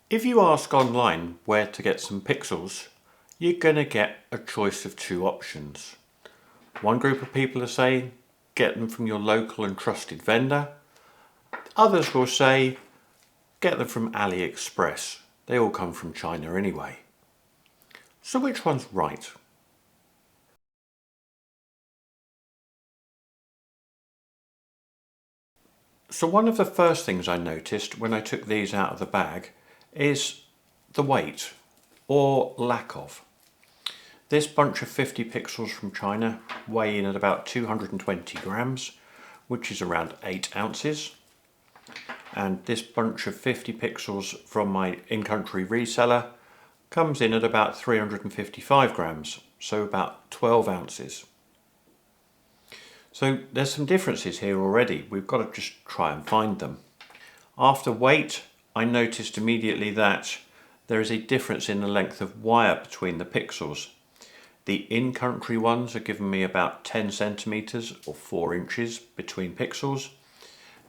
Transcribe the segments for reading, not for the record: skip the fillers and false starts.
If you ask online where to get some pixels, you're going to get a choice of two options. One group of people are saying get them from your local and trusted vendor. Others will say get them from AliExpress. They all come from China anyway. So which one's right? So one of the first things I noticed when I took these out of the bag is the weight, or lack of. This bunch of 50 pixels from China weigh in at about 220 grams, which is around 8 ounces. And this bunch of 50 pixels from my in-country reseller comes in at about 355 grams, so about 12 ounces. So there's some differences here already. We've got to just try and find them. After weight, I noticed immediately that there is a difference in the length of wire between the pixels. The in-country ones are giving me about 10 centimeters or 4 inches between pixels.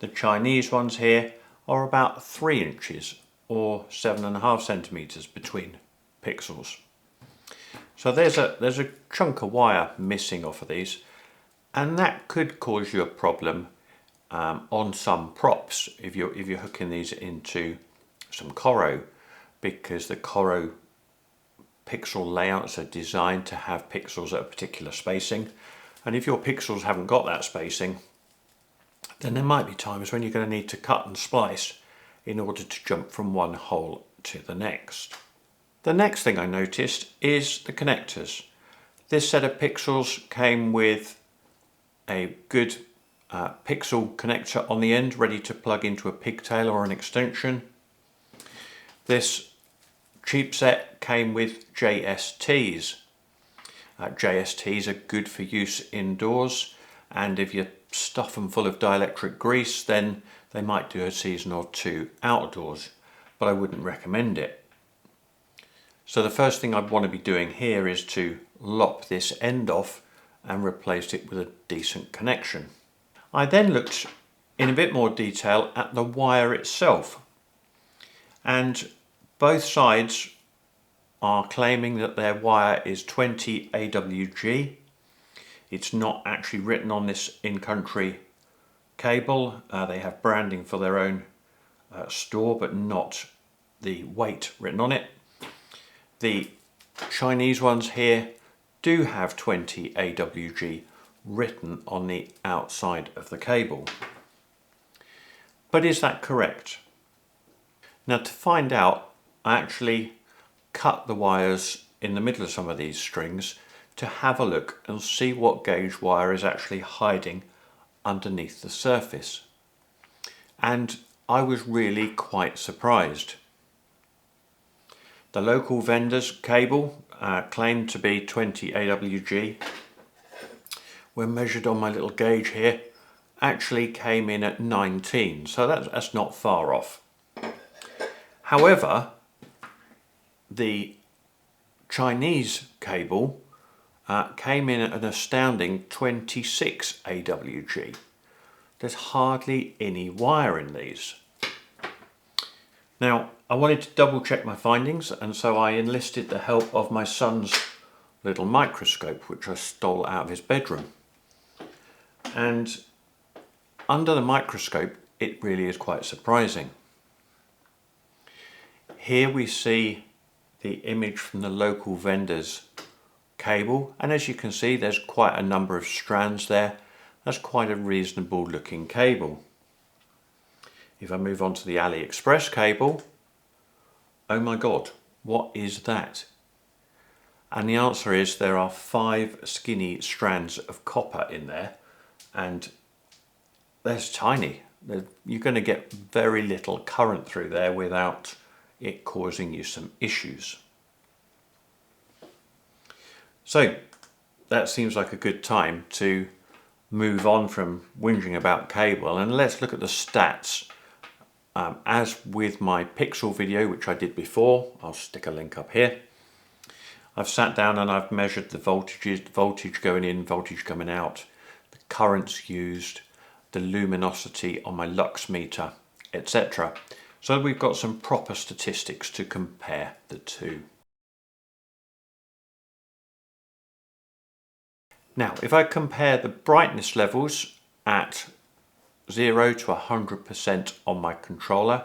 The Chinese ones here are about 3 inches or 7.5 centimeters between pixels. So there's a chunk of wire missing off of these, and that could cause you a problem on some props if you're hooking these into some Coro, because the Coro pixel layouts are designed to have pixels at a particular spacing, and if your pixels haven't got that spacing, then there might be times when you're going to need to cut and splice in order to jump from one hole to the next. The next thing I noticed is the connectors. This set of pixels came with a good pixel connector on the end, ready to plug into a pigtail or an extension. This cheap set came with JSTs. JSTs are good for use indoors, and if you stuff them full of dielectric grease, then they might do a season or two outdoors, but I wouldn't recommend it. So the first thing I'd want to be doing here is to lop this end off and replaced it with a decent connection. I then looked in a bit more detail at the wire itself, and both sides are claiming that their wire is 20 AWG. It's not actually written on this in-country cable. They have branding for their own store, but not the weight written on it. The Chinese ones here do have 20 AWG written on the outside of the cable. But is that correct? Now, to find out, I actually cut the wires in the middle of some of these strings to have a look and see what gauge wire is actually hiding underneath the surface. And I was really quite surprised. The local vendor's cable claimed to be 20 AWG. When measured on my little gauge here, actually came in at 19, so that's not far off. However, the Chinese cable came in at an astounding 26 AWG. There's hardly any wire in these. Now, I wanted to double check my findings, and so I enlisted the help of my son's little microscope, which I stole out of his bedroom. And under the microscope, it really is quite surprising. Here we see the image from the local vendor's cable, and as you can see, there's quite a number of strands there. That's quite a reasonable looking cable. If I move on to the AliExpress cable, oh my God, what is that? And the answer is there are 5 skinny strands of copper in there, and that's tiny. You're going to get very little current through there without it causing you some issues. So that seems like a good time to move on from whinging about cable, and let's look at the stats. As with my pixel video, which I did before, I'll stick a link up here. I've sat down and I've measured the voltages, voltage going in, voltage coming out, the currents used, the luminosity on my lux meter, etc. So we've got some proper statistics to compare the two. Now, if I compare the brightness levels at 0 to 100% on my controller,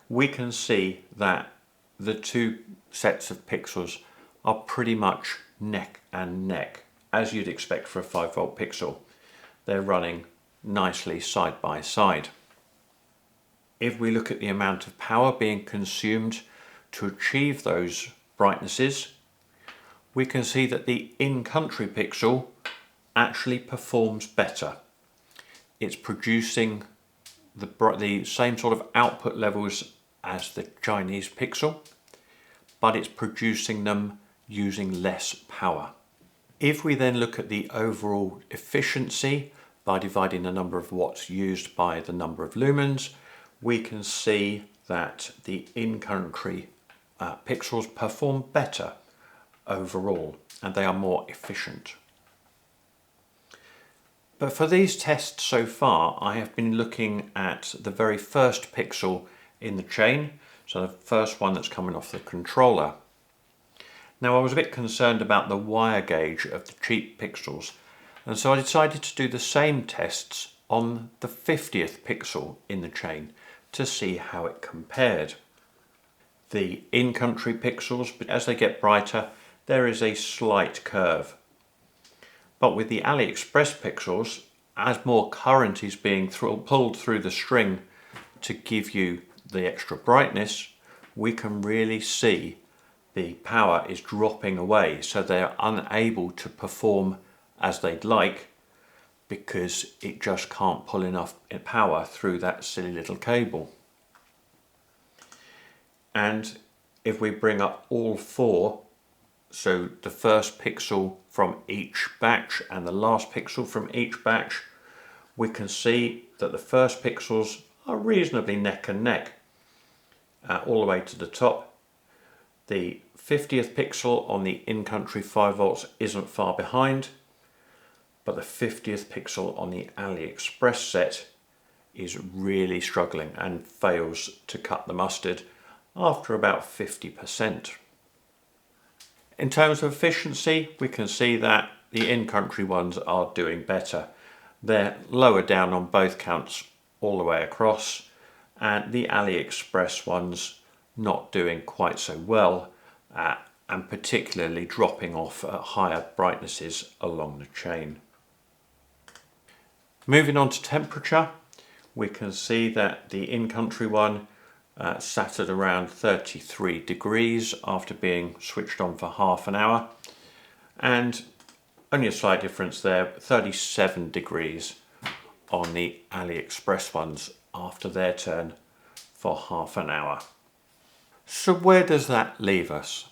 we can see that the two sets of pixels are pretty much neck and neck, as you'd expect for a 5-volt pixel. They're running nicely side by side. If we look at the amount of power being consumed to achieve those brightnesses, we can see that the in-country pixel actually performs better. It's producing the same sort of output levels as the Chinese pixel, but it's producing them using less power. If we then look at the overall efficiency by dividing the number of watts used by the number of lumens, we can see that the in-country pixels perform better overall, and they are more efficient. But for these tests so far, I have been looking at the very first pixel in the chain, so the first one that's coming off the controller. Now, I was a bit concerned about the wire gauge of the cheap pixels, and so I decided to do the same tests on the 50th pixel in the chain to see how it compared. The in-country pixels, as they get brighter, there is a slight curve. But with the AliExpress pixels, as more current is being pulled through the string to give you the extra brightness, we can really see the power is dropping away, so they're unable to perform as they'd like because it just can't pull enough power through that silly little cable. And if we bring up all four, so the first pixel from each batch and the last pixel from each batch, we can see that the first pixels are reasonably neck and neck all the way to the top. The 50th pixel on the in-country 5 volts isn't far behind, but the 50th pixel on the AliExpress set is really struggling and fails to cut the mustard after about 50%. In terms of efficiency, we can see that the in-country ones are doing better. They're lower down on both counts all the way across, and the AliExpress ones not doing quite so well, and particularly dropping off at higher brightnesses along the chain. Moving on to temperature, we can see that the in-country one sat at around 33 degrees after being switched on for half an hour, and only a slight difference there, 37 degrees on the AliExpress ones after their turn for half an hour. So where does that leave us?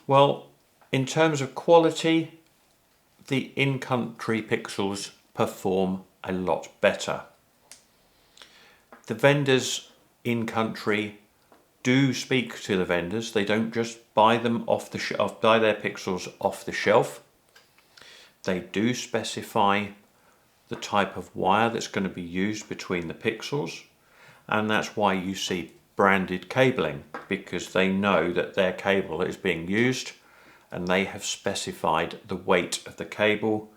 Well, in terms of quality, the in-country pixels perform a lot better. The vendors in-country do speak to the vendors. They don't just buy them off the shelf, buy their pixels off the shelf. They do specify the type of wire that's going to be used between the pixels, and that's why you see branded cabling, because they know that their cable is being used and they have specified the weight of the cable.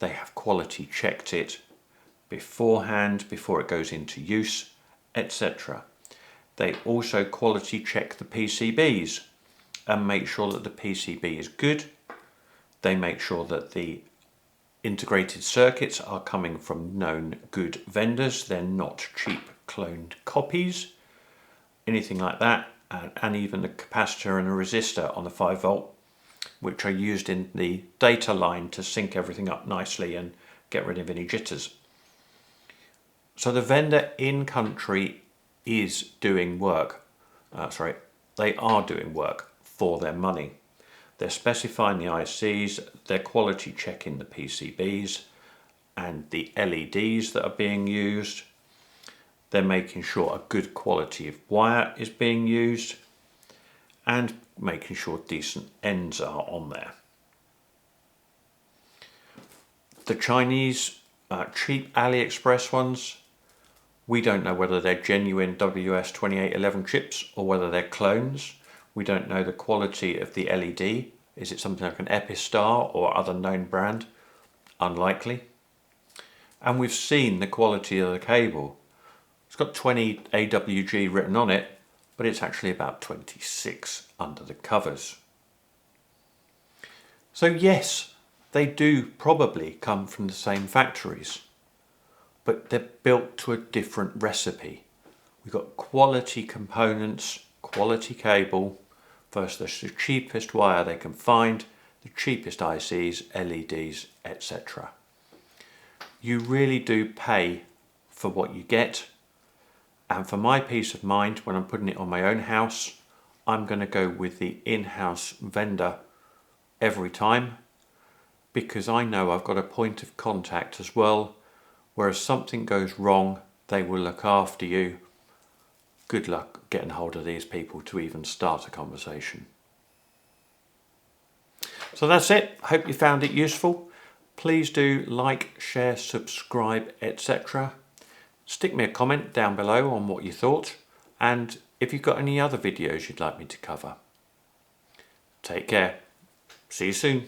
They have quality checked it beforehand, before it goes into use, etc. They also quality check the PCBs and make sure that the PCB is good. They make sure that the integrated circuits are coming from known good vendors. They're not cheap cloned copies, anything like that. And even the capacitor and a resistor on the 5 volt, which are used in the data line to sync everything up nicely and get rid of any jitters. So the vendor in country is doing work. They are doing work for their money. They're specifying the ICs, they're quality checking the PCBs and the LEDs that are being used. They're making sure a good quality of wire is being used and making sure decent ends are on there. The Chinese cheap AliExpress ones We don't know whether they're genuine WS2811 chips or whether they're clones. We don't know the quality of the LED. Is it something like an Epistar or other known brand? Unlikely. And we've seen the quality of the cable. It's got 20 AWG written on it, but it's actually about 26 under the covers. So yes, they do probably come from the same factories, but they're built to a different recipe. We've got quality components, quality cable, versus the cheapest wire they can find, the cheapest ICs, LEDs, etc. You really do pay for what you get, and for my peace of mind when I'm putting it on my own house, I'm going to go with the in-house vendor every time, because I know I've got a point of contact as well, where if something goes wrong they will look after you. Good luck getting hold of these people to even start a conversation. So that's it. Hope you found it useful. Please do like, share, subscribe, etc. Stick me a comment down below on what you thought, and if you've got any other videos you'd like me to cover. Take care. See you soon.